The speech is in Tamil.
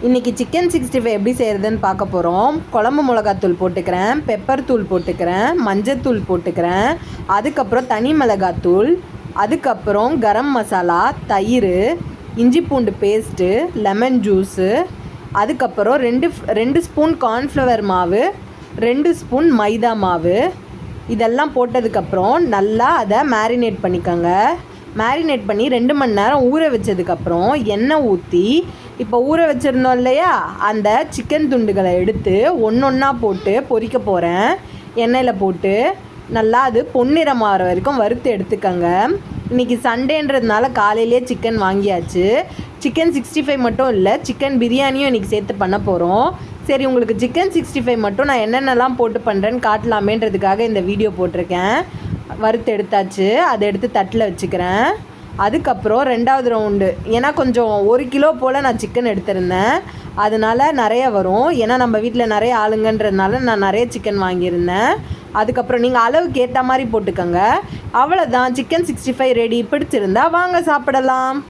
இன்றைக்கி சிக்கன் 65 எப்படி செய்கிறதுன்னு பார்க்க போகிறோம். குழம்பு மிளகாத்தூள் போட்டுக்கிறேன், பெப்பர் தூள் போட்டுக்கிறேன், மஞ்சத்தூள் போட்டுக்கிறேன், அதுக்கப்புறம் தனி மிளகாத்தூள், அதுக்கப்புறம் கரம் மசாலா, தயிர், இஞ்சி பூண்டு பேஸ்ட்டு, லெமன் ஜூஸு, அதுக்கப்புறம் ரெண்டு ஸ்பூன் கார்ன்ஃப்ளவர் மாவு, 2 ஸ்பூன் மைதா மாவு. இதெல்லாம் போட்டதுக்கப்புறம் நல்லா அதை மேரினேட் பண்ணிக்கோங்க. மேரினேட் பண்ணி 2 மணி நேரம் ஊற வச்சதுக்கப்புறம் எண்ணெய் ஊற்றி, இப்போ ஊற வச்சுருந்தோம் இல்லையா, அந்த சிக்கன் துண்டுகளை எடுத்து ஒன்றா போட்டு பொரிக்க போகிறேன். எண்ணெயில் போட்டு நல்லா அது பொன்னிறம் ஆகிற வரைக்கும் வறுத்து எடுத்துக்கோங்க. இன்றைக்கி சண்டேன்றதுனால காலையிலே சிக்கன் வாங்கியாச்சு. சிக்கன் 65 மட்டும் இல்லை, சிக்கன் பிரியாணியும் இன்றைக்கி சேர்த்து பண்ண போகிறோம். சரி, உங்களுக்கு சிக்கன் 65 மட்டும் நான் என்னென்னலாம் போட்டு பண்ணுறேன்னு காட்டலாமேன்றதுக்காக இந்த வீடியோ போட்டிருக்கேன். வறுத்து எடுத்தாச்சு, அதை எடுத்து தட்டில் வச்சுக்கிறேன். அதுக்கப்புறம் 2வது ரவுண்டு, ஏன்னா கொஞ்சம் 1 கிலோ போல் நான் சிக்கன் எடுத்திருந்தேன், அதனால் நிறைய வரும். ஏன்னா நம்ம வீட்டில் நிறைய ஆளுங்கன்றதுனால நான் நிறைய சிக்கன் வாங்கியிருந்தேன். அதுக்கப்புறம் நீங்கள் அளவுக்கு ஏற்ற மாதிரி போட்டுக்கோங்க. அவ்வளோதான், சிக்கன் 65 ரெடி. பிடிச்சிருந்தா வாங்க சாப்பிடலாம்.